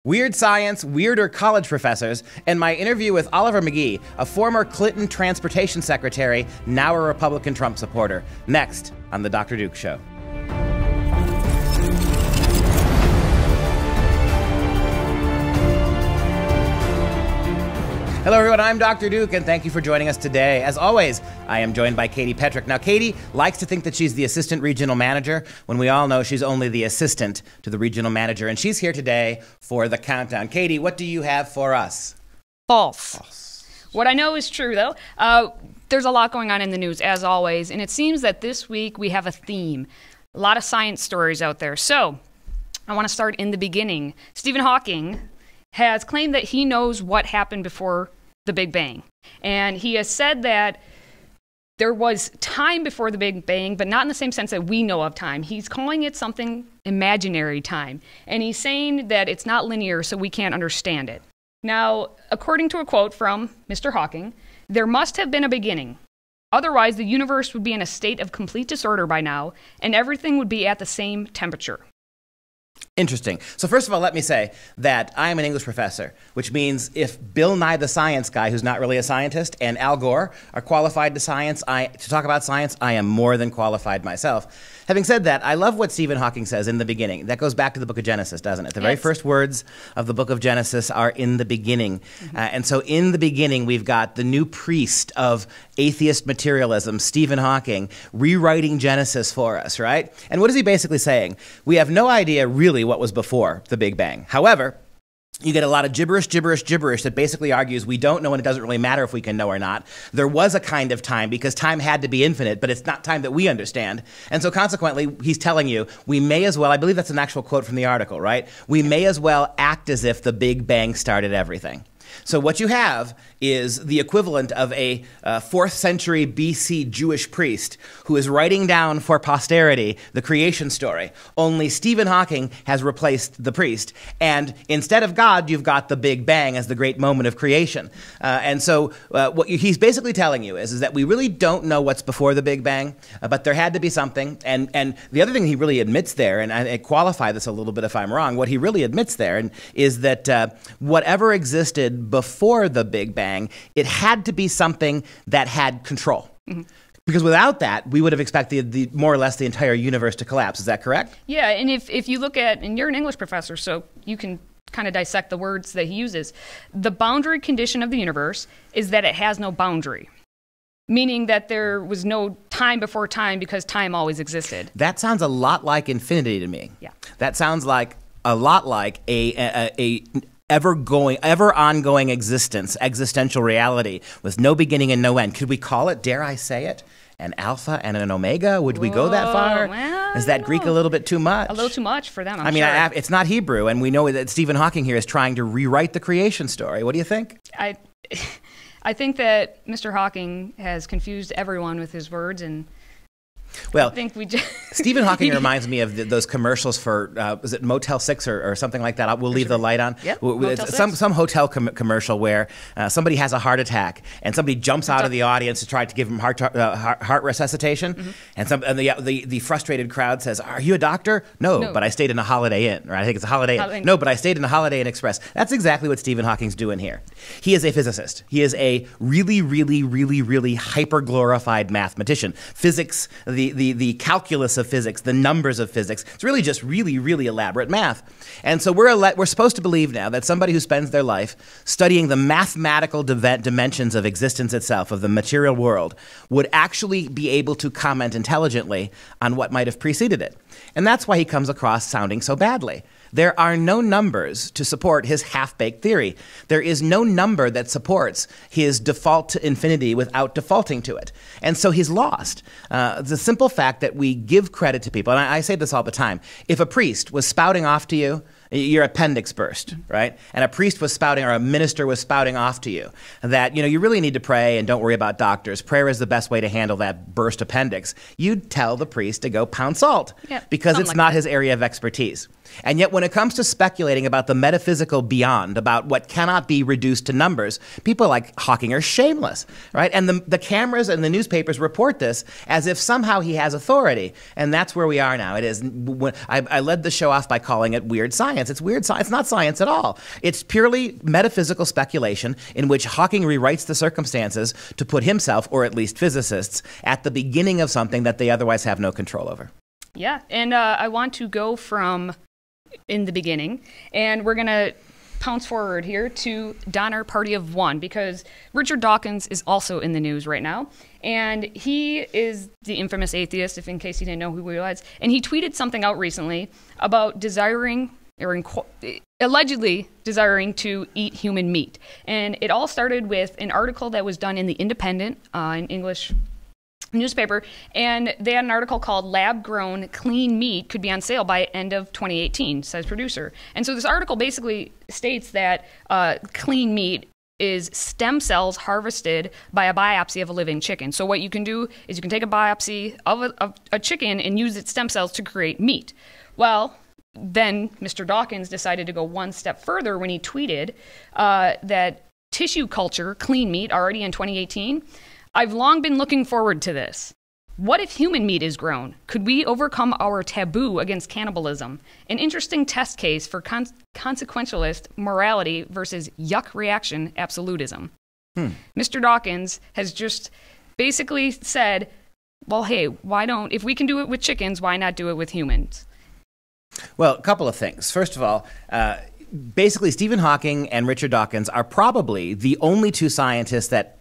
Weird science, weirder college professors, and my interview with Oliver McGee, a former Clinton transportation secretary, now a Republican Trump supporter. Next on The Dr. Duke Show. Hello, everyone. I'm Dr. Duke, and thank you for joining us today. As always, I am joined by Katie Petrick. Now, Katie likes to think that she's the assistant regional manager, when we all know she's only the assistant to the regional manager, and she's here today for the countdown. Katie, what do you have for us? False. What I know is true, though. There's a lot going on in the news, as always, and it seems that this week we have a theme. A lot of science stories out there. So, I want to start in the beginning. Stephen Hawking has claimed that he knows what happened before the Big Bang. And he has said that there was time before the Big Bang, but not in the same sense that we know of time. He's calling it something imaginary time. And he's saying that it's not linear, so we can't understand it. Now, according to a quote from Mr. Hawking, there must have been a beginning. Otherwise, the universe would be in a state of complete disorder by now, and everything would be at the same temperature. Interesting. So first of all, let me say that I am an English professor, which means if Bill Nye the Science Guy, who's not really a scientist, and Al Gore are qualified to talk about science, I am more than qualified myself. Having said that, I love what Stephen Hawking says in the beginning. That goes back to the book of Genesis, doesn't it? The very first words of the book of Genesis are in the beginning. And so in the beginning, we've got the new priest of atheist materialism, Stephen Hawking, rewriting Genesis for us, right? And what is he basically saying? We have no idea really what was before the Big Bang. However, you get a lot of gibberish that basically argues we don't know and it doesn't really matter if we can know or not. There was a kind of time because time had to be infinite, but it's not time that we understand. And so consequently, he's telling you we may as well, I believe that's an actual quote from the article, right? We may as well act as if the Big Bang started everything. So what you have is the equivalent of a 4th century BC Jewish priest who is writing down for posterity the creation story. Only Stephen Hawking has replaced the priest. And instead of God, you've got the Big Bang as the great moment of creation. And so what he's basically telling you is that we really don't know what's before the Big Bang, but there had to be something. And the other thing he really admits there, and I qualify this a little bit if I'm wrong, what he really admits there is that whatever existed before the Big Bang, it had to be something that had control. Because without that, we would have expected more or less the entire universe to collapse. Is that correct? Yeah, and if you look at, and you're an English professor, so you can kind of dissect the words that he uses. The boundary condition of the universe is that it has no boundary, meaning that there was no time before time because time always existed. That sounds a lot like infinity to me. Yeah. That sounds like a lot like a ever ongoing existence, existential reality with no beginning and no end. Could we call it, dare I say it, an alpha and an omega? Would we go that far? Well, is that Greek a little bit too much? A little too much for them, I mean, sure. It's not Hebrew, and we know that Stephen Hawking here is trying to rewrite the creation story. What do you think? I think that Mr. Hawking has confused everyone with his words, and well, I think Stephen Hawking reminds me of those commercials for, was it Motel 6 or something like that? We'll leave the light on. Yep, some hotel commercial where somebody has a heart attack and somebody jumps out of the audience to try to give him heart resuscitation. And the frustrated crowd says, "Are you a doctor?" No, but I stayed in a Holiday Inn. Right? I think it's a Holiday Inn. No, but I stayed in a Holiday Inn Express. That's exactly what Stephen Hawking's doing here. He is a physicist. He is a really hyper-glorified mathematician. Physics, the calculus of physics, the numbers of physics. It's really just really elaborate math. And so we're supposed to believe now that somebody who spends their life studying the mathematical dimensions of existence itself, of the material world, would actually be able to comment intelligently on what might have preceded it. And that's why he comes across sounding so badly. There are no numbers to support his half-baked theory. There is no number that supports his default to infinity without defaulting to it. And so he's lost. The simple fact that we give credit to people, and I say this all the time, if a priest was spouting off to you, your appendix burst, right? And a priest was spouting, or a minister was spouting off to you that, you really need to pray and don't worry about doctors. Prayer is the best way to handle that burst appendix. You'd tell the priest to go pound salt because it's not his area of expertise. And yet when it comes to speculating about the metaphysical beyond, about what cannot be reduced to numbers, people like Hawking are shameless, right? And the cameras and the newspapers report this as if somehow he has authority. And that's where we are now. It is. I led the show off by calling it weird science. science. It's weird science. It's not science at all. It's purely metaphysical speculation in which Hawking rewrites the circumstances to put himself, or at least physicists, at the beginning of something that they otherwise have no control over. Yeah, and I want to go from in the beginning, and we're going to pounce forward here to Donner Party of One, because Richard Dawkins is also in the news right now, and he is the infamous atheist, if in case you didn't know who he was, and he tweeted something out recently about desiring, or allegedly desiring, to eat human meat. And it all started with an article that was done in The Independent, an English newspaper, and they had an article called "Lab-Grown Clean Meat Could Be on Sale by End of 2018," says producer. And so this article basically states that clean meat is stem cells harvested by a biopsy of a living chicken. So what you can do is you can take a biopsy of a chicken and use its stem cells to create meat. Well, then Mr. Dawkins decided to go one step further when he tweeted that tissue culture clean meat already in 2018. "I've long been looking forward to this. What if human meat is grown? Could we overcome our taboo against cannibalism? An interesting test case for consequentialist morality versus yuck reaction absolutism." Mr. Dawkins has just basically said, well, hey, if we can do it with chickens, why not do it with humans? Well, a couple of things. First of all, basically Stephen Hawking and Richard Dawkins are probably the only two scientists that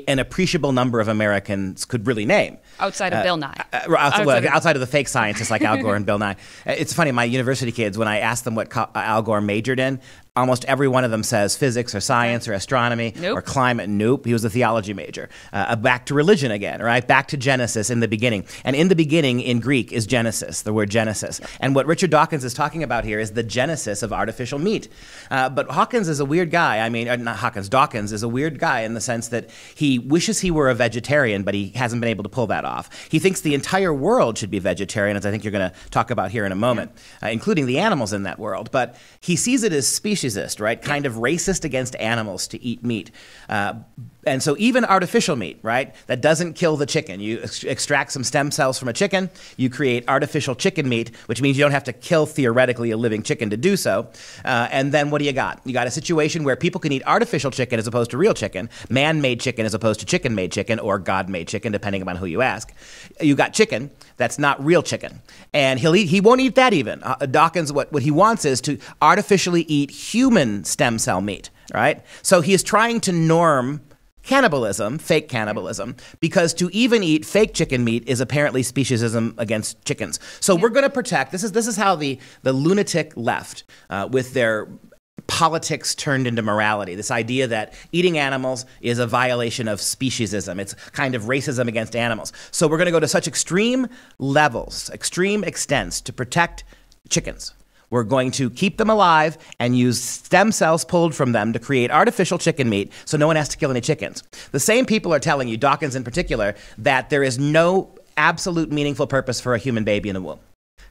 an appreciable number of Americans could really name. Outside of Bill Nye. Outside of the fake scientists like Al Gore and Bill Nye. It's funny, my university kids, when I asked them what Al Gore majored in, almost every one of them says physics or science or astronomy or climate. Nope, he was a theology major. Back to religion again, right? Back to Genesis, in the beginning. And in the beginning in Greek is Genesis, the word Genesis. And what Richard Dawkins is talking about here is the genesis of artificial meat. But Hawkins is a weird guy. I mean, not Hawkins, Dawkins is a weird guy in the sense that he wishes he were a vegetarian, but he hasn't been able to pull that off. He thinks the entire world should be vegetarian, as I think you're going to talk about here in a moment, including the animals in that world. But he sees it as speciesist, right? Kind of racist against animals to eat meat. And so even artificial meat, right, that doesn't kill the chicken. You extract some stem cells from a chicken, you create artificial chicken meat, which means you don't have to kill, theoretically, a living chicken to do so. And then what do you got? You got a situation where people can eat artificial chicken as opposed to real chicken, man-made chicken as opposed to chicken-made chicken, or God-made chicken, depending upon who you ask. You got chicken that's not real chicken. And he won't eat that even. Dawkins, what he wants is to artificially eat human stem cell meat, right? So he is trying to norm cannibalism, fake cannibalism, because to even eat fake chicken meat is apparently speciesism against chickens. So we're going to protect, this is how the lunatic left with their politics turned into morality, this idea that eating animals is a violation of speciesism. It's kind of racism against animals. So we're going to go to such extreme levels, extreme extents to protect chickens. We're going to keep them alive and use stem cells pulled from them to create artificial chicken meat so no one has to kill any chickens. The same people are telling you, Dawkins in particular, that there is no absolute meaningful purpose for a human baby in the womb.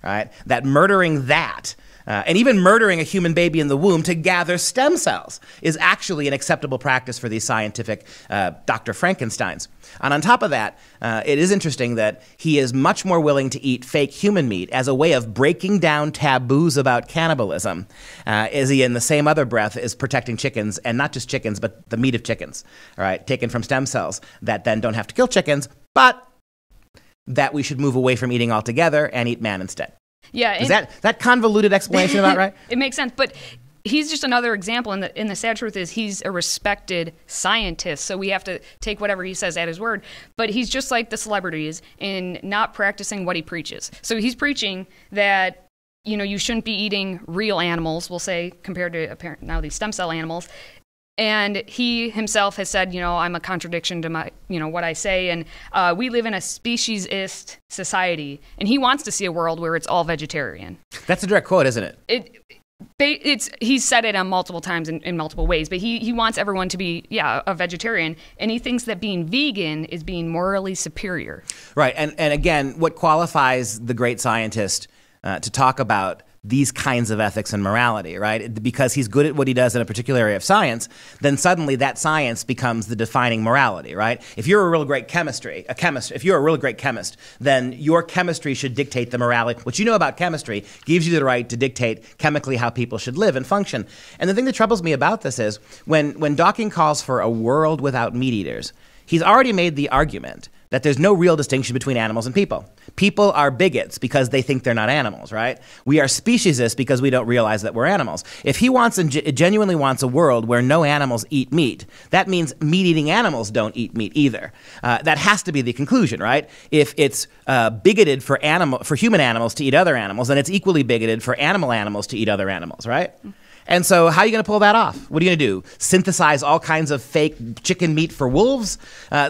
Right? That murdering that, and even murdering a human baby in the womb to gather stem cells, is actually an acceptable practice for these scientific Dr. Frankensteins. And on top of that, it is interesting that he is much more willing to eat fake human meat as a way of breaking down taboos about cannibalism, as he in the same other breath is protecting chickens, and not just chickens, but the meat of chickens, all right, taken from stem cells that then don't have to kill chickens, but that we should move away from eating altogether and eat man instead. Yeah, is that convoluted explanation about right? It makes sense, but he's just another example, and the sad truth is he's a respected scientist, so we have to take whatever he says at his word. But he's just like the celebrities in not practicing what he preaches. So he's preaching that, you know, you shouldn't be eating real animals, we'll say, compared to now these stem cell animals. And he himself has said, you know, I'm a contradiction to my, you know, what I say. And we live in a speciesist society. And he wants to see a world where it's all vegetarian. That's a direct quote, isn't it? He's said it on multiple times in multiple ways. But he wants everyone to be, a vegetarian. And he thinks that being vegan is being morally superior. Right. And again, what qualifies the great scientist to talk about these kinds of ethics and morality, right? Because he's good at what he does in a particular area of science, then suddenly that science becomes the defining morality, right? If you're a real great if you're a really great chemist, then your chemistry should dictate the morality. What you know about chemistry gives you the right to dictate chemically how people should live and function. And the thing that troubles me about this is when Dawkins calls for a world without meat eaters, he's already made the argument that there's no real distinction between animals and people. People are bigots because they think they're not animals, right? We are speciesists because we don't realize that we're animals. If he wants and genuinely wants a world where no animals eat meat, that means meat-eating animals don't eat meat either. That has to be the conclusion, right? If it's bigoted for human animals to eat other animals, then it's equally bigoted for animals to eat other animals, right? And so how are you going to pull that off? What are you going to do? Synthesize all kinds of fake chicken meat for wolves?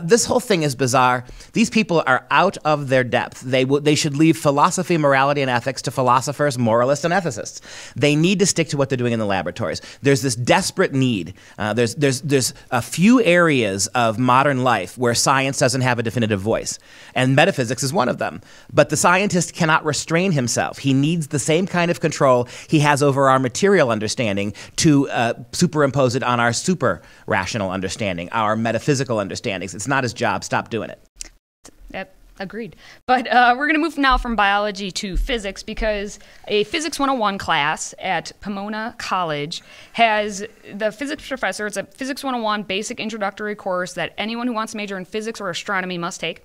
This whole thing is bizarre. These people are out of their depth. They should leave philosophy, morality, and ethics to philosophers, moralists, and ethicists. They need to stick to what they're doing in the laboratories. There's this desperate need. There's a few areas of modern life where science doesn't have a definitive voice, and metaphysics is one of them. But the scientist cannot restrain himself. He needs the same kind of control he has over our material understanding to superimpose it on our super rational understanding, our metaphysical understandings. It's not his job. Stop doing it. Yep, agreed. But we're going to move now from biology to physics, because a Physics 101 class at Pomona College has the physics professor. It's a Physics 101 basic introductory course that anyone who wants to major in physics or astronomy must take.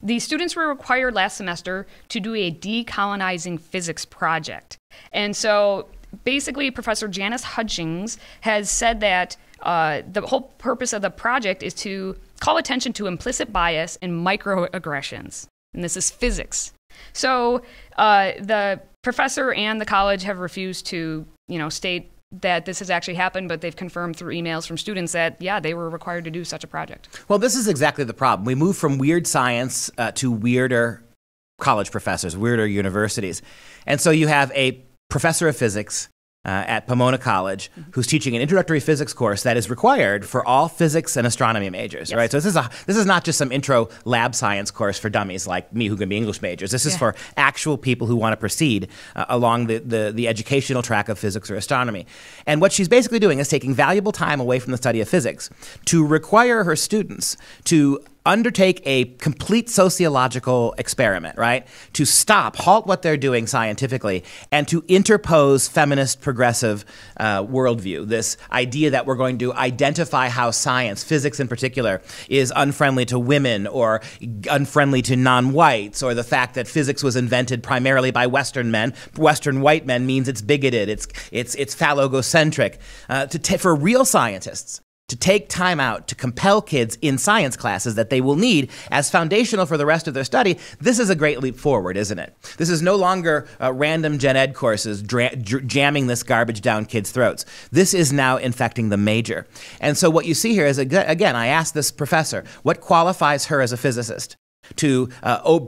The students were required last semester to do a decolonizing physics project. And so basically, Professor Janice Hutchings has said that the whole purpose of the project is to call attention to implicit bias and microaggressions. And this is physics. So the professor and the college have refused to, state that this has actually happened, but they've confirmed through emails from students that, yeah, they were required to do such a project. Well, this is exactly the problem. We move from weird science to weirder college professors, weirder universities. And so you have a professor of physics at Pomona College who's teaching an introductory physics course that is required for all physics and astronomy majors, yes. Right? So this is not just some intro lab science course for dummies like me who can be English majors. This is for actual people who want to proceed along the educational track of physics or astronomy. And what she's basically doing is taking valuable time away from the study of physics to require her students to undertake a complete sociological experiment, right? To halt what they're doing scientifically, and to interpose feminist progressive worldview. This idea that we're going to identify how science, physics in particular, is unfriendly to women or unfriendly to non-whites, or the fact that physics was invented primarily by Western men. Western white men means it's bigoted, it's phallogocentric. For real scientists, to take time out to compel kids in science classes that they will need as foundational for the rest of their study, this is a great leap forward, isn't it? This is no longer random gen ed courses jamming this garbage down kids' throats. This is now infecting the major. And so what you see here is, again, I asked this professor, what qualifies her as a physicist? To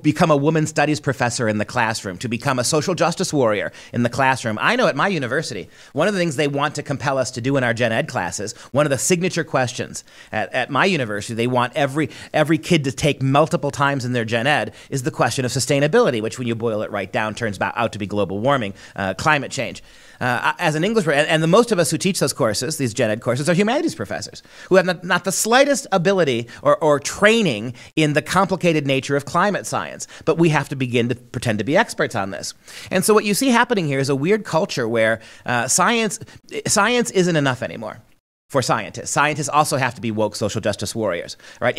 become a women's studies professor in the classroom, to become a social justice warrior in the classroom. I know at my university, one of the things they want to compel us to do in our gen ed classes, one of the signature questions at my university they want every kid to take multiple times in their gen ed is the question of sustainability, which when you boil it right down turns out to be global warming, climate change. As an English, and the most of us who teach those courses, these gen ed courses, are humanities professors who have not the slightest ability or training in the complicated nature of climate science. But we have to begin to pretend to be experts on this. And so what you see happening here is a weird culture where science isn't enough anymore. For scientists. Scientists also have to be woke social justice warriors, right?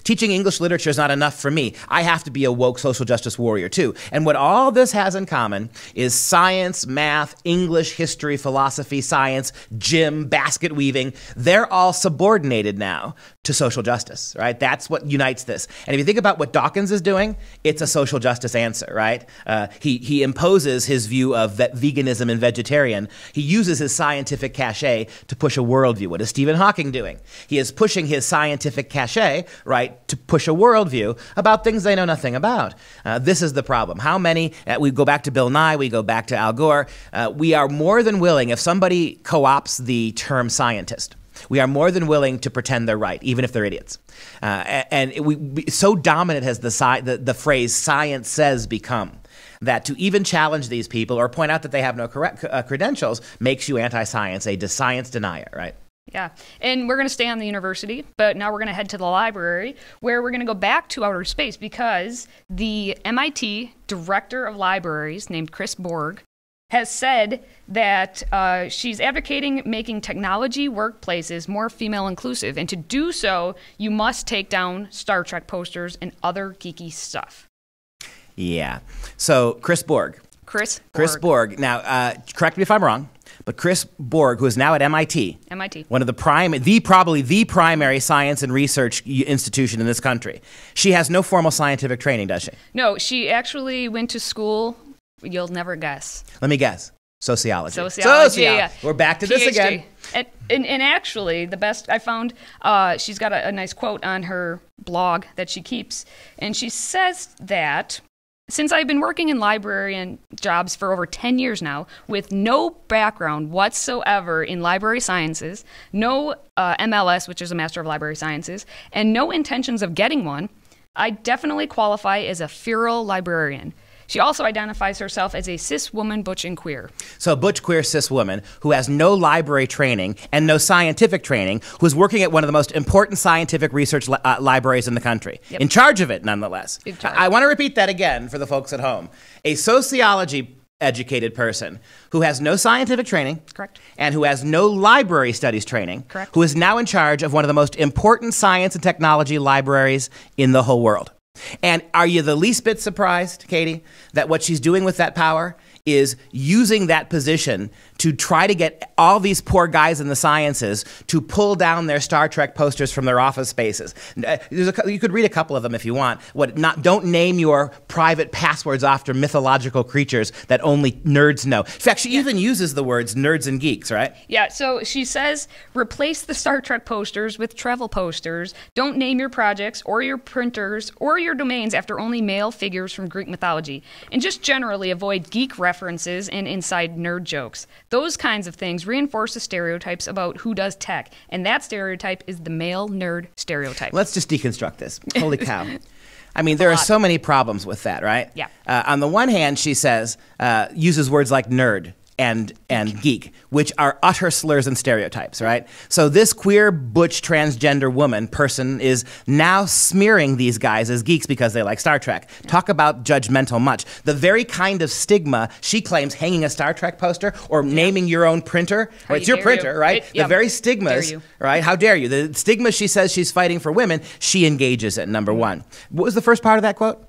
Teaching English literature is not enough for me. I have to be a woke social justice warrior too. And what all this has in common is science, math, English, history, philosophy, science, gym, basket weaving. They're all subordinated now to social justice, right? That's what unites this. And if you think about what Dawkins is doing, it's a social justice answer, right? He imposes his view of veganism and vegetarian. He uses his scientific cachet to push a worldview. What is Stephen Hawking doing? He is pushing his scientific cachet, right, to push a worldview about things they know nothing about. This is the problem. How many, we go back to Bill Nye, we go back to Al Gore, we are more than willing, if somebody co-opts the term scientist, we are more than willing to pretend they're right, even if they're idiots. So dominant has the phrase "science says" become that to even challenge these people or point out that they have no credentials makes you anti-science, a science denier, right? Yeah, and we're going to stay on the university, but now we're going to head to the library, where we're going to go back to outer space because the MIT director of libraries, named Chris Borg, has said that she's advocating making technology workplaces more female inclusive, and to do so, you must take down Star Trek posters and other geeky stuff. Yeah. So Chris Borg. Chris Borg. Now, correct me if I'm wrong, but Chris Borg, who is now at MIT, one of probably the primary science and research institution in this country, she has no formal scientific training, does she? No, she actually went to school. You'll never guess. Let me guess. Sociology. Yeah. We're back to this again. And actually, the best I found, she's got a nice quote on her blog that she keeps, and she says that, since I've been working in librarian jobs for over 10 years now, with no background whatsoever in library sciences, no MLS, which is a Master of Library Sciences, and no intentions of getting one, I definitely qualify as a feral librarian. She also identifies herself as a cis woman, butch, and queer. So butch, queer, cis woman who has no library training and no scientific training, who's working at one of the most important scientific research libraries in the country. Yep. In charge of it, nonetheless. I want to repeat that again for the folks at home. A sociology educated person who has no scientific training. Correct. And who has no library studies training. Correct. Who is now in charge of one of the most important science and technology libraries in the whole world. And are you the least bit surprised, Katie, that what she's doing with that power is using that position to try to get all these poor guys in the sciences to pull down their Star Trek posters from their office spaces? You could read a couple of them if you want. Don't name your private passwords after mythological creatures that only nerds know. In fact, she even uses the words nerds and geeks, right? Yeah, so she says, replace the Star Trek posters with travel posters. Don't name your projects or your printers or your domains after only male figures from Greek mythology. And just generally avoid geek references and inside nerd jokes. Those kinds of things reinforce the stereotypes about who does tech, and that stereotype is the male nerd stereotype. Let's just deconstruct this. Holy cow. I mean, there are so many problems with that, right? Yeah. On the one hand, she says, uses words like nerd and geek, which are utter slurs and stereotypes, right? So this queer, butch, transgender person is now smearing these guys as geeks because they like Star Trek. Talk about judgmental much. The very kind of stigma she claims hanging a Star Trek poster or naming your own printer, or it's your printer, right? The very stigmas, right? How dare you? The stigma she says she's fighting for women, she engages in, number one. What was the first part of that quote?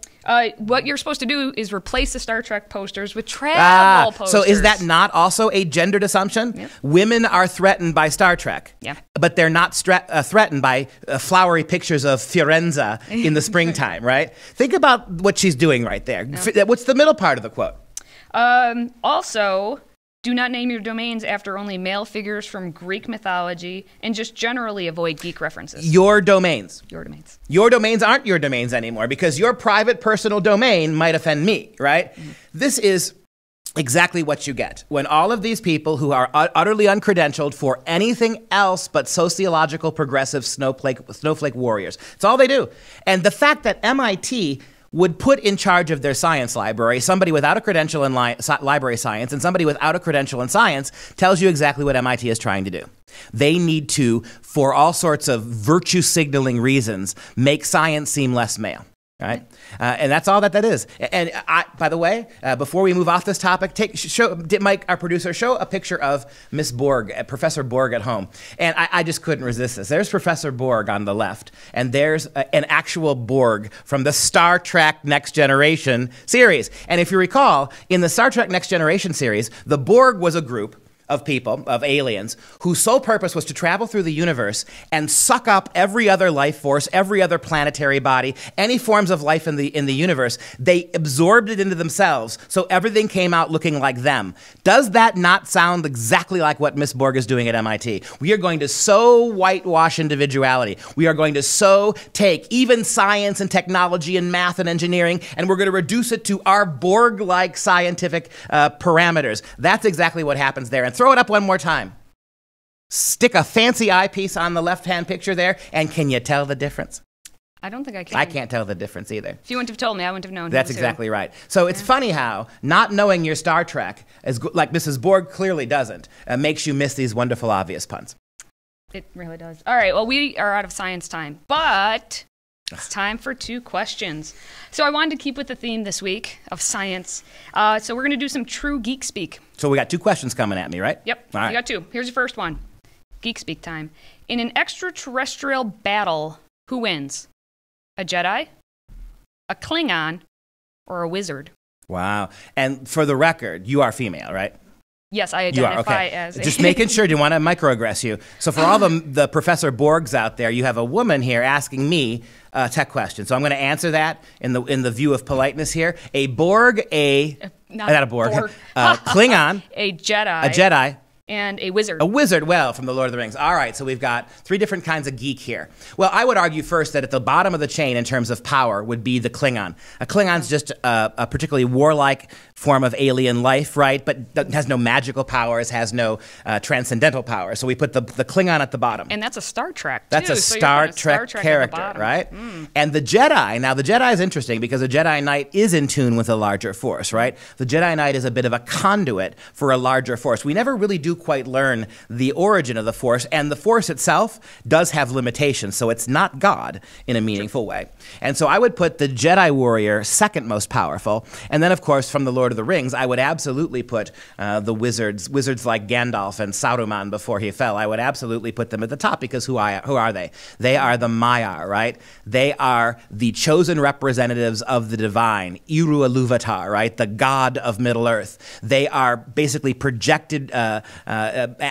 What you're supposed to do is replace the Star Trek posters with travel posters. So is that not also a gendered assumption? Yep. Women are threatened by Star Trek, but they're not threatened by flowery pictures of Firenze in the springtime, right? Think about what she's doing right there. Yep. What's the middle part of the quote? Also, do not name your domains after only male figures from Greek mythology, and just generally avoid geek references. Your domains. Your domains. Your domains aren't your domains anymore because your private personal domain might offend me, right? Mm-hmm. This is exactly what you get when all of these people who are utterly uncredentialed for anything else but sociological progressive snowflake warriors. It's all they do. And the fact that MIT would put in charge of their science library somebody without a credential in library science and somebody without a credential in science tells you exactly what MIT is trying to do. They need to, for all sorts of virtue signaling reasons, make science seem less male. Right? And that's all that is. And by the way, before we move off this topic, Mike, our producer, show a picture of Miss Borg, Professor Borg at home. And I just couldn't resist this. There's Professor Borg on the left, and there's an actual Borg from the Star Trek Next Generation series. And if you recall, in the Star Trek Next Generation series, the Borg was a group of people, of aliens, whose sole purpose was to travel through the universe and suck up every other life force, every other planetary body, any forms of life in the universe. They absorbed it into themselves, so everything came out looking like them. Does that not sound exactly like what Miss Borg is doing at MIT? We are going to so whitewash individuality. We are going to so take even science and technology and math and engineering, and we're going to reduce it to our Borg-like scientific parameters. That's exactly what happens there. And throw it up one more time. Stick a fancy eyepiece on the left-hand picture there, and can you tell the difference? I don't think I can. I can't tell the difference either. If you wouldn't have told me, I wouldn't have known. That's exactly right. So it's funny how not knowing your Star Trek, like Mrs. Borg clearly doesn't, makes you miss these wonderful, obvious puns. It really does. All right, well, we are out of science time, but it's time for 2 questions. So I wanted to keep with the theme this week of science. So we're going to do some true geek speak. So we got 2 questions coming at me, right? Yep, All right. you got 2. Here's your first one. Geek speak time. In an extraterrestrial battle, who wins? A Jedi, a Klingon, or a wizard? Wow. And for the record, you are female, right? Yes, I identify okay. as a... Just making sure, didn't want to microaggress you. So for all the Professor Borgs out there, you have a woman here asking me a tech question. So I'm going to answer that in the view of politeness here. A Borg, not a Borg. Klingon. A Jedi. A Jedi. And a wizard. A wizard, well, from the Lord of the Rings. All right, so we've got 3 different kinds of geek here. Well, I would argue first that at the bottom of the chain in terms of power would be the Klingon. A Klingon's just a particularly warlike form of alien life, right? But has no magical powers, has no transcendental powers. So we put the Klingon at the bottom. And that's a Star Trek, too. That's a Star Trek character, right? And the Jedi, now the Jedi is interesting because a Jedi Knight is in tune with a larger force, right? The Jedi Knight is a bit of a conduit for a larger force. We never really do quite learn the origin of the Force, and the Force itself does have limitations, so it's not God in a meaningful way. And so I would put the Jedi warrior second most powerful, and then of course from the Lord of the Rings, I would absolutely put the wizards like Gandalf and Saruman before he fell. I would absolutely put them at the top because who are they? They are the Maiar, right? They are the chosen representatives of the divine, Iru Iluvatar, right? The god of Middle Earth. They are basically projected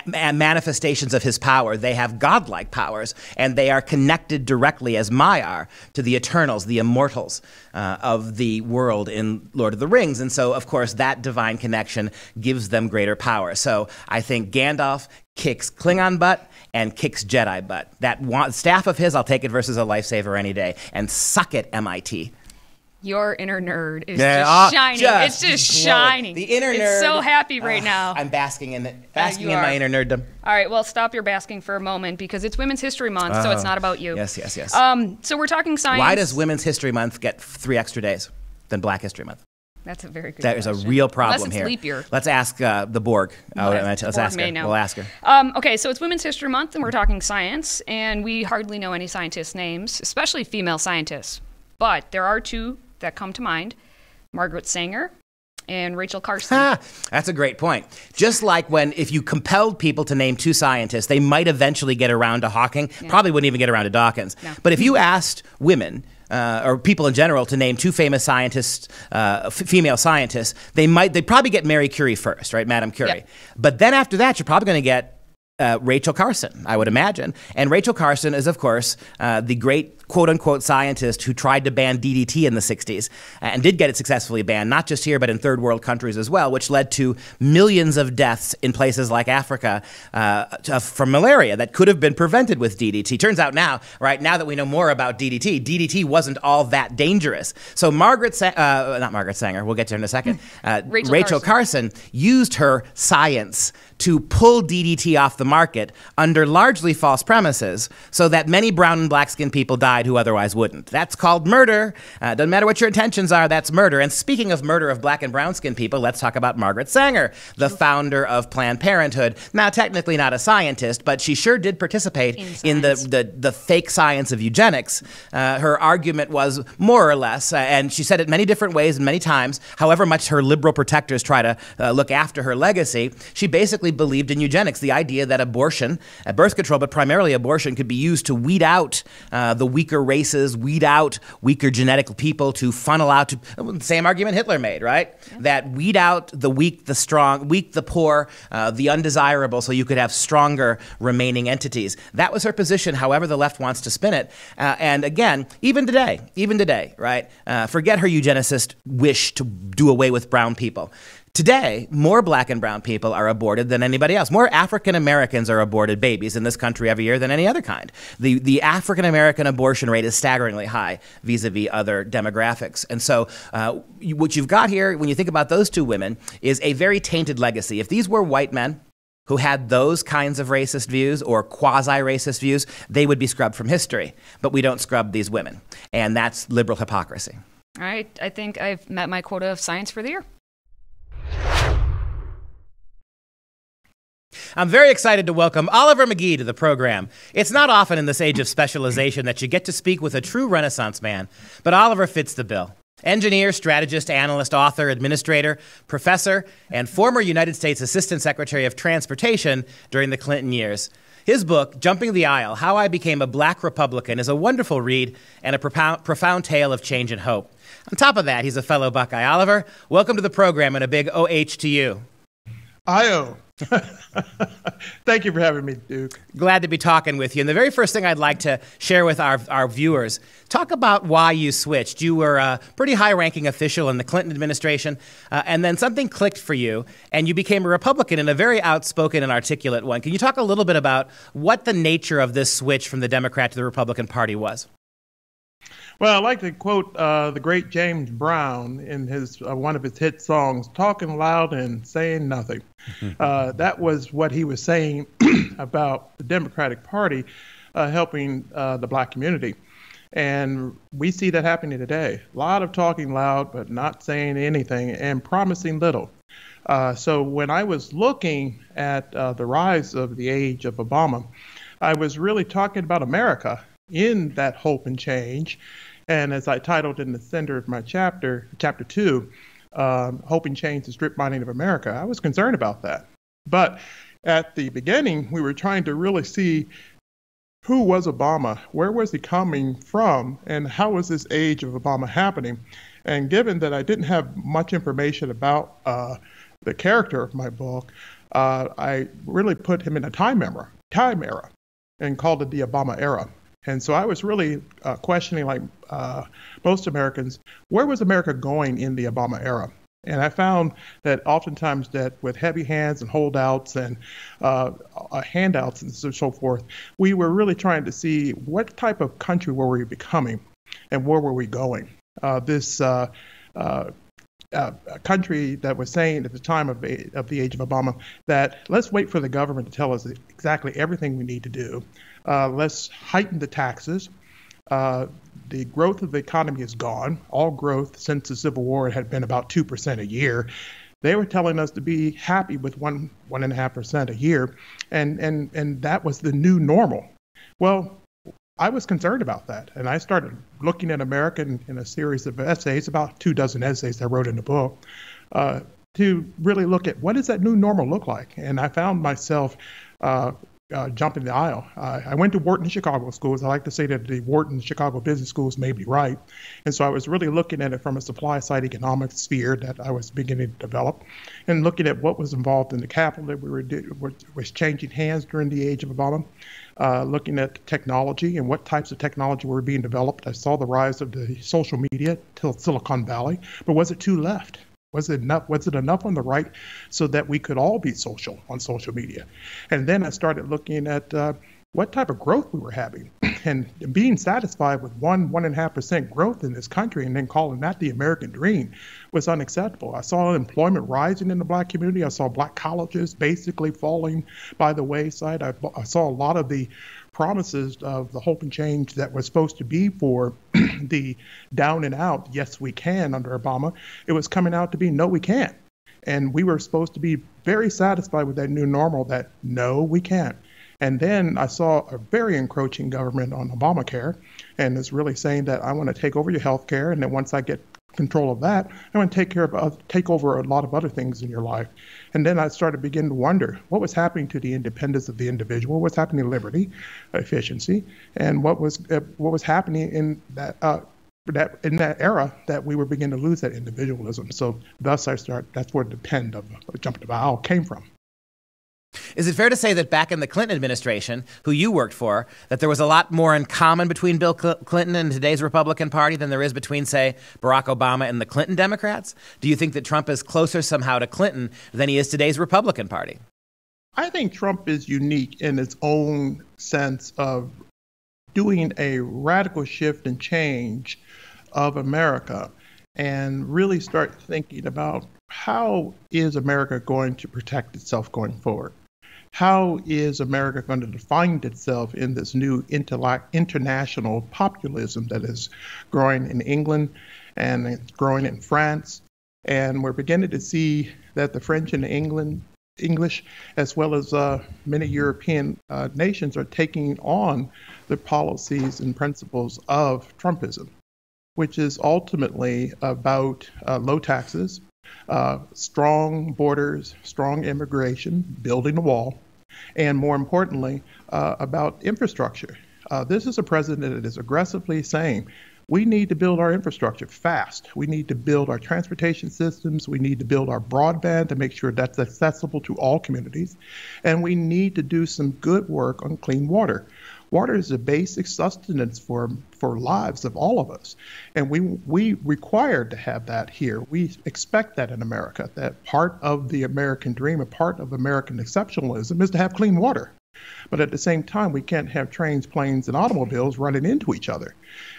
manifestations of his power. They have godlike powers, and they are connected directly as Maiar to the Eternals, the immortals of the world in Lord of the Rings. And so, of course, that divine connection gives them greater power. So I think Gandalf kicks Klingon butt and kicks Jedi butt. That staff of his, I'll take it versus a lifesaver any day. And suck it, MIT. Your inner nerd is just shining. It's just shining. The inner nerd. It's so happy right now. I'm basking in it. Basking in my inner nerddom. All right, well, stop your basking for a moment because it's Women's History Month, so it's not about you. Yes. So we're talking science. Why does Women's History Month get 3 extra days than Black History Month? That's a very good question. That is a real problem Unless it's here. leap year. Let's ask the Borg. Let's ask her. We'll ask her. Okay, so it's Women's History Month, and we're talking science, and we hardly know any scientists' names, especially female scientists. But there are 2 that come to mind, Margaret Sanger and Rachel Carson. That's a great point. Just like if you compelled people to name 2 scientists, they might eventually get around to Hawking, probably wouldn't even get around to Dawkins. No. But if you asked women, or people in general, to name 2 famous scientists, female scientists, they'd probably get Mary Curie first, right, Madame Curie. Yep. But then after that, you're probably going to get Rachel Carson, I would imagine. And Rachel Carson is, of course, the great quote-unquote scientist who tried to ban DDT in the 60s and did get it successfully banned, not just here, but in third world countries as well, which led to millions of deaths in places like Africa from malaria that could have been prevented with DDT. Turns out now that we know more about DDT wasn't all that dangerous. So not Margaret Sanger, we'll get to her in a second, Rachel Carson used her science to pull DDT off the market under largely false premises so that many brown and black-skinned people died who otherwise wouldn't. That's called murder. Doesn't matter what your intentions are, that's murder. And speaking of murder of black and brown-skinned people, let's talk about Margaret Sanger, the founder of Planned Parenthood. Now, technically not a scientist, but she sure did participate in the fake science of eugenics. Her argument was more or less, and she said it many different ways and many times, however much her liberal protectors try to look after her legacy, she basically believed in eugenics, the idea that abortion, birth control, but primarily abortion, could be used to weed out the weaker races, weed out weaker genetic people, to funnel out to the same argument Hitler made, right? Yeah. That weed out the weak, the strong, weak, the poor, the undesirable, so you could have stronger remaining entities. That was her position, however the left wants to spin it. And again, even today, right? Forget her eugenicist wish to do away with brown people. Today, more black and brown people are aborted than anybody else. More African Americans are aborted babies in this country every year than any other kind. The African American abortion rate is staggeringly high vis-a-vis other demographics. And so what you've got here, when you think about those 2 women, is a very tainted legacy. If these were white men, who had those kinds of racist views or quasi-racist views, they would be scrubbed from history. But we don't scrub these women. And that's liberal hypocrisy. All right. I think I've met my quota of science for the year. I'm very excited to welcome Oliver McGee to the program. It's not often in this age of specialization that you get to speak with a true Renaissance man, but Oliver fits the bill. Engineer, strategist, analyst, author, administrator, professor, and former United States Assistant Secretary of Transportation during the Clinton years. His book, Jumping the Aisle, How I Became a Black Republican, is a wonderful read and a profound tale of change and hope. On top of that, he's a fellow Buckeye. Oliver, welcome to the program and a big OH to you. I-O. Thank you for having me, Duke. Glad to be talking with you. And the very first thing I'd like to share with our viewers, talk about why you switched. You were a pretty high-ranking official in the Clinton administration, and then something clicked for you, and you became a Republican and a very outspoken and articulate one. Can you talk a little bit about what the nature of this switch from the Democrat to the Republican Party was? Well, I like to quote the great James Brown in his one of his hit songs, "Talking loud and saying nothing." That was what he was saying about the Democratic Party helping the Black community. And we see that happening today. A lot of talking loud, but not saying anything and promising little. So when I was looking at the rise of the age of Obama, I was really talking about America in that hope and change. And as I titled in the center of my chapter 2, Hope and Change, the Strip Mining of America, I was concerned about that. But at the beginning, we were trying to really see who was Obama, where was he coming from, and how was this age of Obama happening? And given that I didn't have much information about the character of my book, I really put him in a time era, and called it the Obama era. And so I was really questioning, like most Americans, where was America going in the Obama era? And I found that oftentimes that with heavy hands and holdouts and handouts and so forth, we were really trying to see what type of country were we becoming and where were we going. This country that was saying at the time of the age of Obama that let's wait for the government to tell us exactly everything we need to do. Let's heighten the taxes. The growth of the economy is gone. All growth since the Civil War had been about 2% a year. They were telling us to be happy with 1.5% a year, and that was the new normal. Well, I was concerned about that, and I started looking at America in a series of essays, about 24 essays I wrote in the book, to really look at what does that new normal look like. And I found myself jumping the aisle. I went to Wharton Chicago schools. I like to say that the Wharton Chicago business schools may be right. And so I was really looking at it from a supply side economic sphere that I was beginning to develop, and looking at what was involved in the capital that was changing hands during the age of Obama, looking at technology and what types of technology were being developed. I saw the rise of the social media till Silicon Valley, but was it too left? Was it enough on the right so that we could all be social on social media? And then I started looking at what type of growth we were having, and being satisfied with 1.5% growth in this country and then calling that the American dream was unacceptable. I saw unemployment rising in the Black community. I saw Black colleges basically falling by the wayside. I saw a lot of the promises of the hope and change that was supposed to be for the down and out, yes, we can under Obama. It was coming out to be, no, we can't. And we were supposed to be very satisfied with that new normal that, no, we can't. And then I saw a very encroaching government on Obamacare, and it's really saying that I want to take over your health care, and then once I get control of that, I want to take over a lot of other things in your life. And then I started beginning to wonder what was happening to the independence of the individual, what's happening to liberty, efficiency, and what was happening in that era that we were beginning to lose that individualism. So thus that's where the pen of Jumping the Aisle came from. Is it fair to say that back in the Clinton administration, who you worked for, that there was a lot more in common between Bill Clinton and today's Republican Party than there is between, say, Barack Obama and the Clinton Democrats? Do you think that Trump is closer somehow to Clinton than he is today's Republican Party? I think Trump is unique in its own sense of doing a radical shift and change of America and really start thinking about how is America going to protect itself going forward. how is America going to define itself in this new international populism that is growing in England and it's growing in France? And we're beginning to see that the French and English, as well as many European nations, are taking on the policies and principles of Trumpism, which is ultimately about low taxes, strong borders, strong immigration, building a wall, and more importantly, about infrastructure. This is a president that is aggressively saying, we need to build our infrastructure fast. We need to build our transportation systems. We need to build our broadband to make sure that's accessible to all communities. And we need to do some good work on clean water. Water is a basic sustenance for lives of all of us. And we require to have that here. We expect that in America, that part of the American dream, a part of American exceptionalism is to have clean water. But at the same time, we can't have trains, planes, and automobiles running into each other.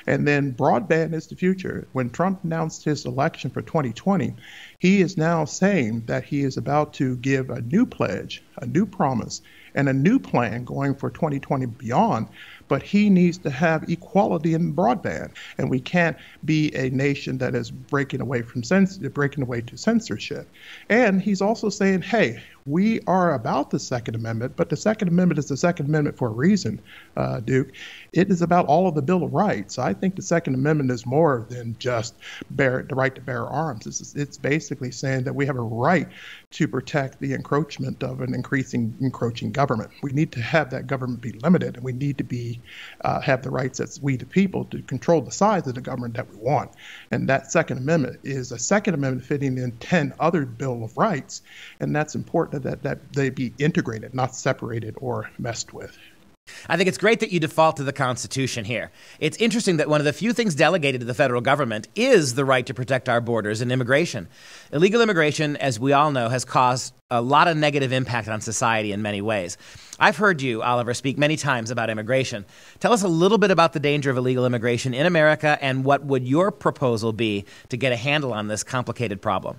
And then broadband is the future. When Trump announced his election for 2020, he is now saying that he is about to give a new pledge, a new promise, and a new plan going for 2020 beyond. But he needs to have equality in broadband. And we can't be a nation that is breaking away to censorship. And he's also saying, hey, we are about the Second Amendment, but the Second Amendment is the Second Amendment for a reason, Duke. It is about all of the Bill of Rights. I think the Second Amendment is more than just the right to bear arms. It's basically saying that we have a right to protect the encroachment of an encroaching government. We need to have that government be limited, and we need to have the rights as we the people to control the size of the government that we want. And that Second Amendment is a Second Amendment fitting in 10 other Bill of Rights, and that's important that they be integrated, not separated or messed with. I think it's great that you default to the Constitution here. It's interesting that one of the few things delegated to the federal government is the right to protect our borders and immigration. Illegal immigration, as we all know, has caused a lot of negative impact on society in many ways. I've heard you, Oliver, speak many times about immigration. Tell us a little bit about the danger of illegal immigration in America, and what would your proposal be to get a handle on this complicated problem?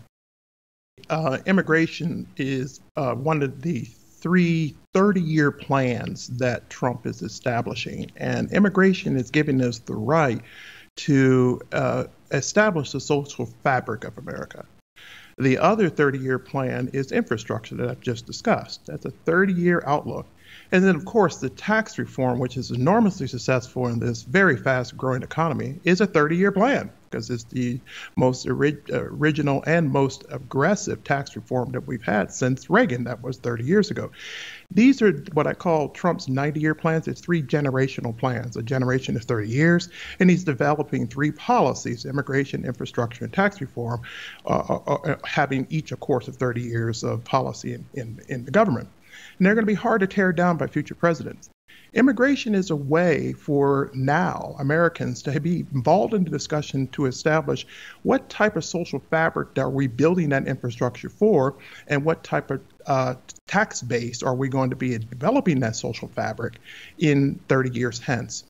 Immigration is one of the 30-year plans that Trump is establishing. And immigration is giving us the right to establish the social fabric of America. The other 30-year plan is infrastructure that I've just discussed. That's a 30-year outlook. And then, of course, the tax reform, which is enormously successful in this very fast-growing economy, is a 30-year plan, because it's the most original and most aggressive tax reform that we've had since Reagan. That was 30 years ago. These are what I call Trump's 90-year plans. It's 3 generational plans. A generation is 30 years, and he's developing 3 policies: immigration, infrastructure, and tax reform, having each a course of 30 years of policy in the government. And they're going to be hard to tear down by future presidents. Immigration is a way for now Americans to be involved in the discussion to establish what type of social fabric are we building that infrastructure for, and what type of tax base are we going to be developing that social fabric in 30 years hence.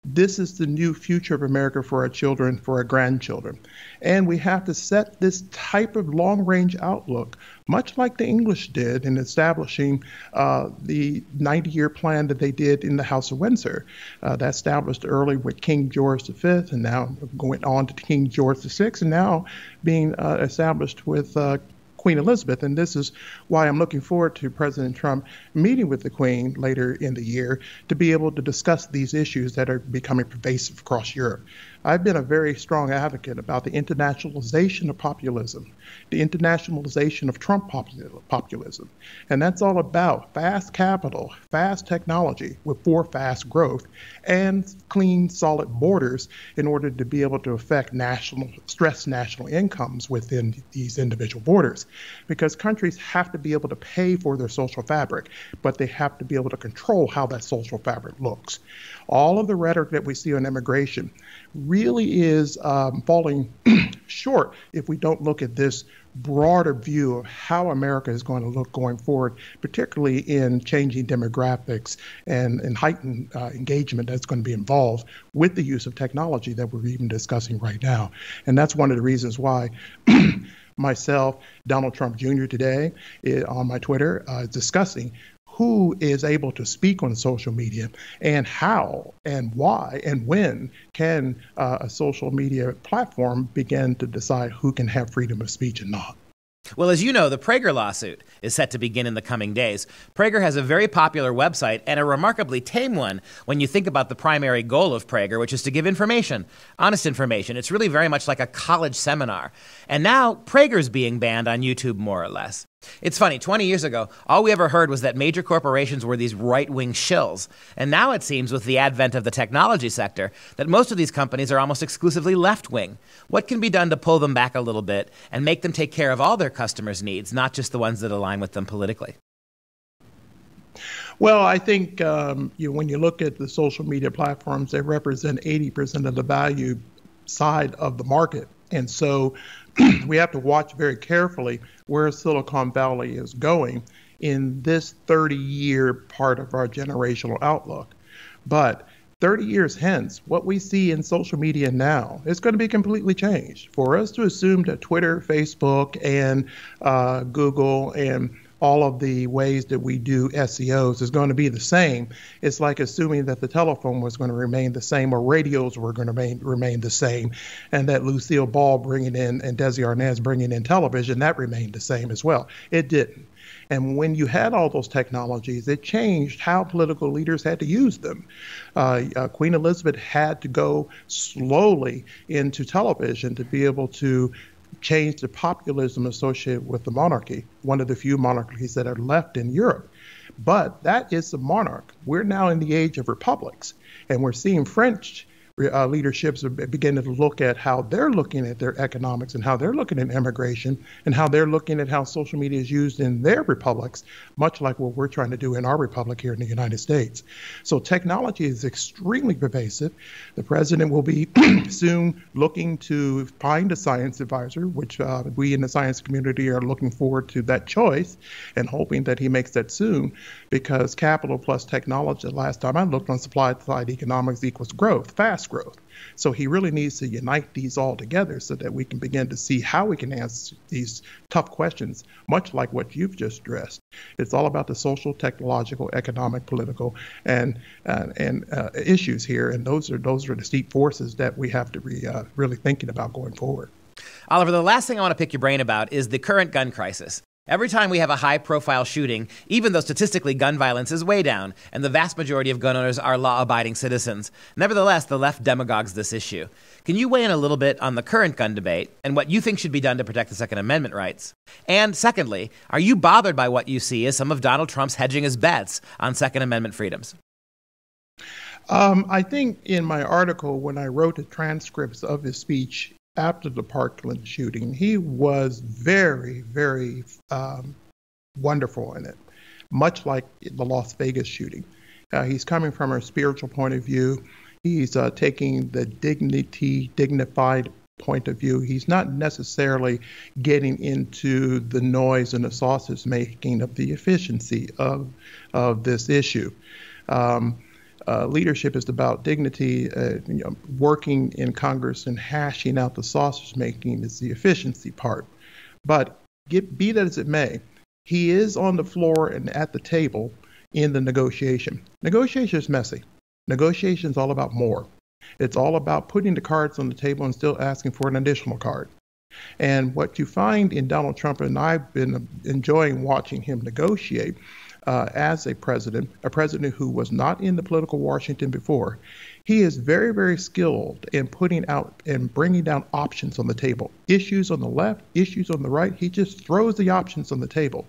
This is the new future of America for our children, for our grandchildren. And we have to set this type of long-range outlook, much like the English did in establishing the 90-year plan that they did in the House of Windsor. That established early with King George V, and now going on to King George VI, and now being established with Queen Elizabeth. And this is why I'm looking forward to President Trump meeting with the Queen later in the year to be able to discuss these issues that are becoming pervasive across Europe. I've been a very strong advocate about the internationalization of populism, the internationalization of Trump populism. And that's all about fast capital, fast technology for fast growth, and clean, solid borders in order to be able to affect stress national incomes within these individual borders. Because countries have to be able to pay for their social fabric, but they have to be able to control how that social fabric looks. All of the rhetoric that we see on immigration really is falling short if we don't look at this broader view of how America is going to look going forward, particularly in changing demographics and heightened engagement that's going to be involved with the use of technology that we're even discussing right now. And that's one of the reasons why myself, Donald Trump Jr. today on my Twitter discussing who is able to speak on social media, and how and why and when can a social media platform begin to decide who can have freedom of speech and not. Well, as you know, the Prager lawsuit is set to begin in the coming days. Prager has a very popular website and a remarkably tame one when you think about the primary goal of Prager, which is to give information, honest information. It's really very much like a college seminar. And now Prager's being banned on YouTube, more or less. It's funny, 20 years ago, all we ever heard was that major corporations were these right-wing shills. And now it seems, with the advent of the technology sector, that most of these companies are almost exclusively left-wing. What can be done to pull them back a little bit and make them take care of all their customers' needs, not just the ones that align with them politically? Well, I think when you look at the social media platforms, they represent 80% of the value side of the market. And so we have to watch very carefully where Silicon Valley is going in this 30-year part of our generational outlook. But 30 years hence, what we see in social media now is going to be completely changed. For us to assume that Twitter, Facebook, and Google and all of the ways that we do SEOs is going to be the same. It's like assuming that the telephone was going to remain the same or radios were going to remain the same, and that Lucille Ball bringing in and Desi Arnaz bringing in television, that remained the same as well. It didn't. And when you had all those technologies, it changed how political leaders had to use them. Queen Elizabeth had to go slowly into television to be able to change the populism associated with the monarchy, one of the few monarchies that are left in Europe. But that is the monarch. We're now in the age of republics, and we're seeing French leaderships are beginning to look at how they're looking at their economics and how they're looking at immigration and how they're looking at how social media is used in their republics, much like what we're trying to do in our republic here in the United States. So technology is extremely pervasive. The president will be soon looking to find a science advisor, which we in the science community are looking forward to that choice and hoping that he makes that soon, because capital plus technology, the last time I looked on supply side economics equals growth, fast growth. So he really needs to unite these all together so that we can begin to see how we can answer these tough questions, much like what you've just addressed. It's all about the social, technological, economic, political, and issues here, and those are the steep forces that we have to be really thinking about going forward. Oliver, the last thing I want to pick your brain about is the current gun crisis. Every time we have a high-profile shooting, even though statistically gun violence is way down, and the vast majority of gun owners are law-abiding citizens, nevertheless, the left demagogues this issue. Can you weigh in a little bit on the current gun debate and what you think should be done to protect the Second Amendment rights? And secondly, are you bothered by what you see as some of Donald Trump's hedging his bets on Second Amendment freedoms? I think in my article, when I wrote the transcripts of his speech after the Parkland shooting, he was very, very wonderful in it, much like the Las Vegas shooting. He's coming from a spiritual point of view. He's taking the dignified point of view. He's not necessarily getting into the noise and the sausage making of the efficiency of this issue. Leadership is about dignity. Working in Congress and hashing out the sausage making is the efficiency part. But be that as it may, he is on the floor and at the table in the negotiation. Negotiation is messy. Negotiation is all about more. It's all about putting the cards on the table and still asking for an additional card. And what you find in Donald Trump, and I've been enjoying watching him negotiate, as a president who was not in the political Washington before, he is very, very skilled in putting out and bringing down options on the table. Issues on the left, issues on the right, he just throws the options on the table,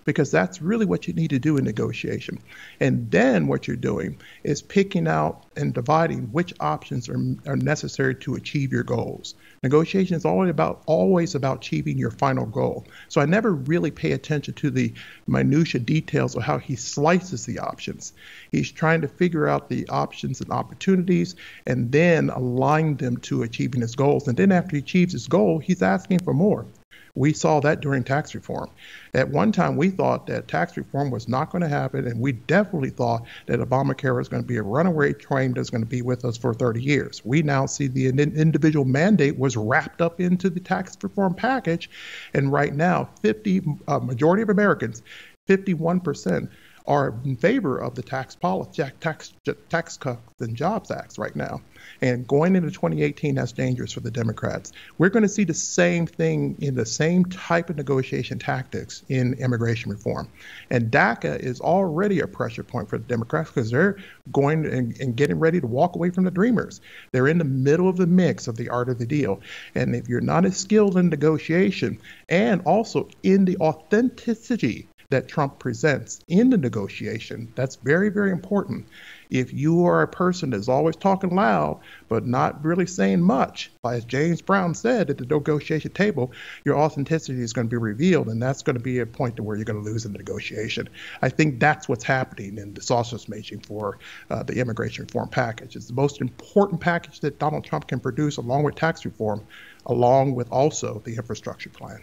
because that's really what you need to do in negotiation. And then what you're doing is picking out and dividing which options are necessary to achieve your goals. Negotiation is always about achieving your final goal. So I never really pay attention to the minutia details of how he slices the options. He's trying to figure out the options and opportunities and then align them to achieving his goals. And then after he achieves his goal, he's asking for more. We saw that during tax reform. At one time, we thought that tax reform was not going to happen, and we definitely thought that Obamacare was going to be a runaway train that's going to be with us for 30 years. We now see the individual mandate was wrapped up into the tax reform package, and right now, majority of Americans, 51%, are in favor of the tax cuts and jobs acts right now. And going into 2018, that's dangerous for the Democrats. We're going to see the same thing in the same type of negotiation tactics in immigration reform. And DACA is already a pressure point for the Democrats because they're going and getting ready to walk away from the Dreamers. They're in the middle of the mix of the art of the deal. And if you're not as skilled in negotiation and also in the authenticity that Trump presents in the negotiation, that's very, very important. If you are a person that's always talking loud but not really saying much, as James Brown said at the negotiation table, your authenticity is going to be revealed, and that's going to be a point to where you're going to lose in the negotiation. I think that's what's happening in the sausage making for the immigration reform package. It's the most important package that Donald Trump can produce, along with tax reform, along with also the infrastructure plan.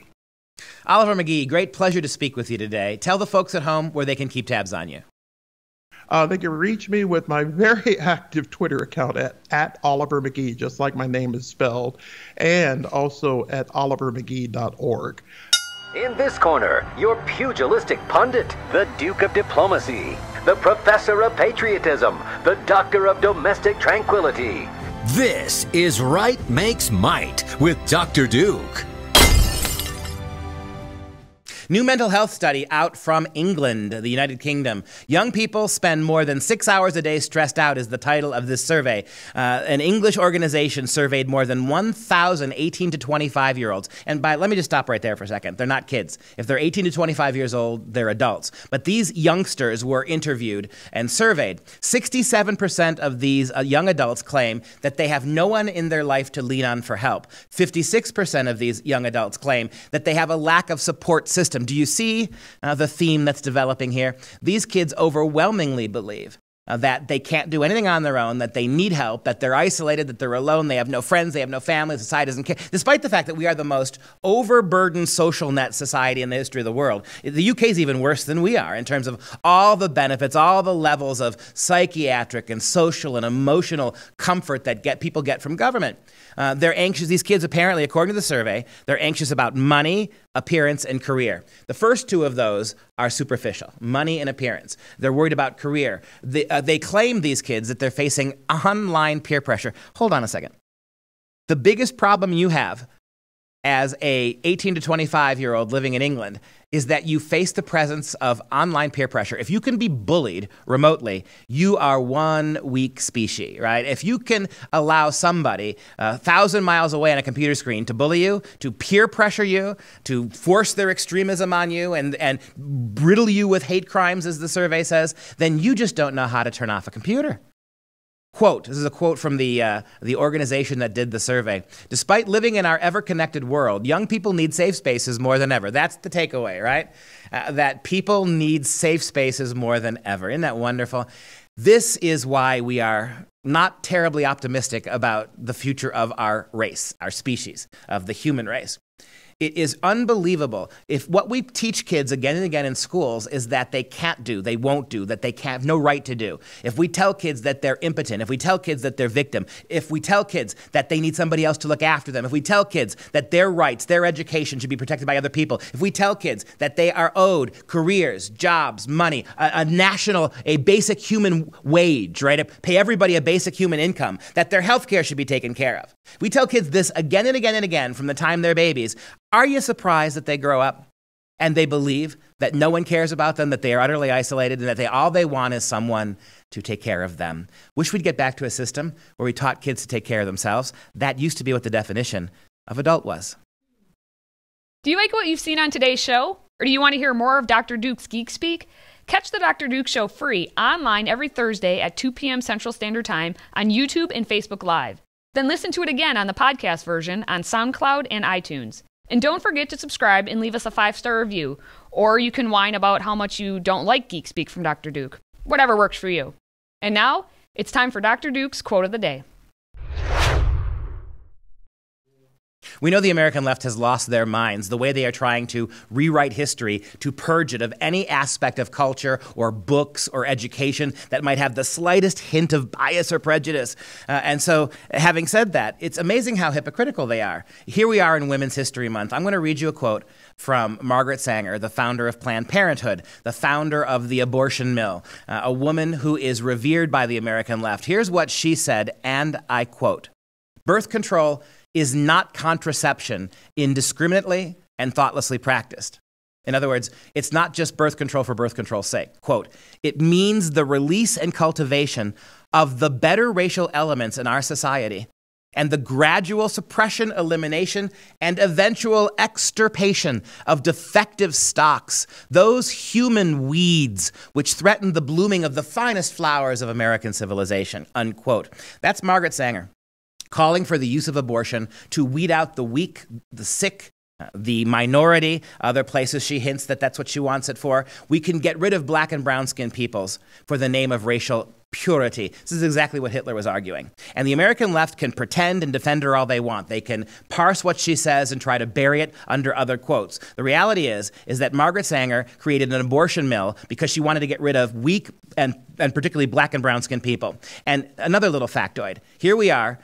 Oliver McGee, great pleasure to speak with you today. Tell the folks at home where they can keep tabs on you. They can reach me with my very active Twitter account at Oliver McGee, just like my name is spelled, and also at olivermcgee.org. In this corner, your pugilistic pundit, the Duke of Diplomacy, the Professor of Patriotism, the Doctor of Domestic Tranquility. This is Right Makes Might with Dr. Duke. New mental health study out from England, the United Kingdom. Young people spend more than 6 hours a day stressed out is the title of this survey. An English organization surveyed more than 1,000 18 to 25-year-olds. And let me just stop right there for a second. They're not kids. If they're 18 to 25 years old, they're adults. But these youngsters were interviewed and surveyed. 67% of these young adults claim that they have no one in their life to lean on for help. 56% of these young adults claim that they have a lack of support system. Do you see the theme that's developing here? These kids overwhelmingly believe that they can't do anything on their own, that they need help, that they're isolated, that they're alone, they have no friends, they have no family, society doesn't care, despite the fact that we are the most overburdened social net society in the history of the world. The UK is even worse than we are in terms of all the benefits, all the levels of psychiatric and social and emotional comfort that people get from government. They're anxious, these kids apparently, according to the survey, they're anxious about money, appearance, and career. The first two of those are superficial, money and appearance. They're worried about career. They claim, these kids, that they're facing online peer pressure. Hold on a second. The biggest problem you have as a 18 to 25-year-old living in England is that you face the presence of online peer pressure. If you can be bullied remotely, you are one weak species, right? If you can allow somebody 1,000 miles away on a computer screen to bully you, to peer pressure you, to force their extremism on you and riddle you with hate crimes, as the survey says, then you just don't know how to turn off a computer. Quote, this is a quote from the organization that did the survey. Despite living in our ever-connected world, young people need safe spaces more than ever. That's the takeaway, right? That people need safe spaces more than ever. Isn't that wonderful? This is why we are not terribly optimistic about the future of our race, our species, of the human race. It is unbelievable if what we teach kids again and again in schools is that they can't do, they won't do, that they have no right to do. If we tell kids that they're impotent, if we tell kids that they're victim, if we tell kids that they need somebody else to look after them, if we tell kids that their rights, their education should be protected by other people, if we tell kids that they are owed careers, jobs, money, a basic human wage, right? Pay everybody a basic human income, that their health care should be taken care of. We tell kids this again and again and again from the time they're babies. Are you surprised that they grow up and they believe that no one cares about them, that they are utterly isolated, and that all they want is someone to take care of them? Wish we'd get back to a system where we taught kids to take care of themselves. That used to be what the definition of adult was. Do you like what you've seen on today's show? Or do you want to hear more of Dr. Duke's Geek Speak? Catch the Dr. Duke Show free online every Thursday at 2 p.m. Central Standard Time on YouTube and Facebook Live. Then listen to it again on the podcast version on SoundCloud and iTunes. And don't forget to subscribe and leave us a 5-star review. Or you can whine about how much you don't like Geek Speak from Dr. Duke. Whatever works for you. And now, it's time for Dr. Duke's Quote of the Day. We know the American left has lost their minds, the way they are trying to rewrite history to purge it of any aspect of culture or books or education that might have the slightest hint of bias or prejudice. And so, having said that, it's amazing how hypocritical they are. Here we are in Women's History Month. I'm going to read you a quote from Margaret Sanger, the founder of Planned Parenthood, the founder of the abortion mill, a woman who is revered by the American left. Here's what she said, and I quote, "Birth control is not contraception indiscriminately and thoughtlessly practiced." In other words, it's not just birth control for birth control's sake. Quote, "It means the release and cultivation of the better racial elements in our society and the gradual suppression, elimination, and eventual extirpation of defective stocks, those human weeds which threaten the blooming of the finest flowers of American civilization," unquote. That's Margaret Sanger calling for the use of abortion to weed out the weak, the sick, the minority. Other places she hints that that's what she wants it for. We can get rid of black and brown-skinned peoples for the name of racial purity. This is exactly what Hitler was arguing. And the American left can pretend and defend her all they want. They can parse what she says and try to bury it under other quotes. The reality is that Margaret Sanger created an abortion mill because she wanted to get rid of weak and particularly black and brown-skinned people. And another little factoid. Here we are,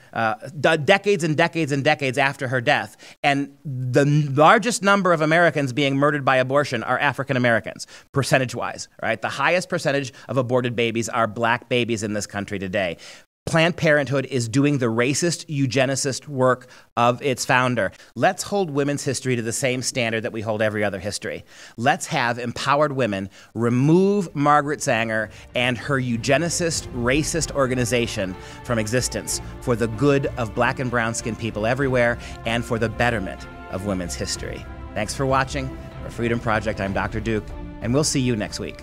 decades and decades and decades after her death, and the largest number of Americans being murdered by abortion are African Americans, percentage-wise, right? The highest percentage of aborted babies are black babies in this country today. Planned Parenthood is doing the racist, eugenicist work of its founder. Let's hold women's history to the same standard that we hold every other history. Let's have empowered women remove Margaret Sanger and her eugenicist, racist organization from existence for the good of black and brown-skinned people everywhere and for the betterment of women's history. Thanks for watching. For Freedom Project, I'm Dr. Duke, and we'll see you next week.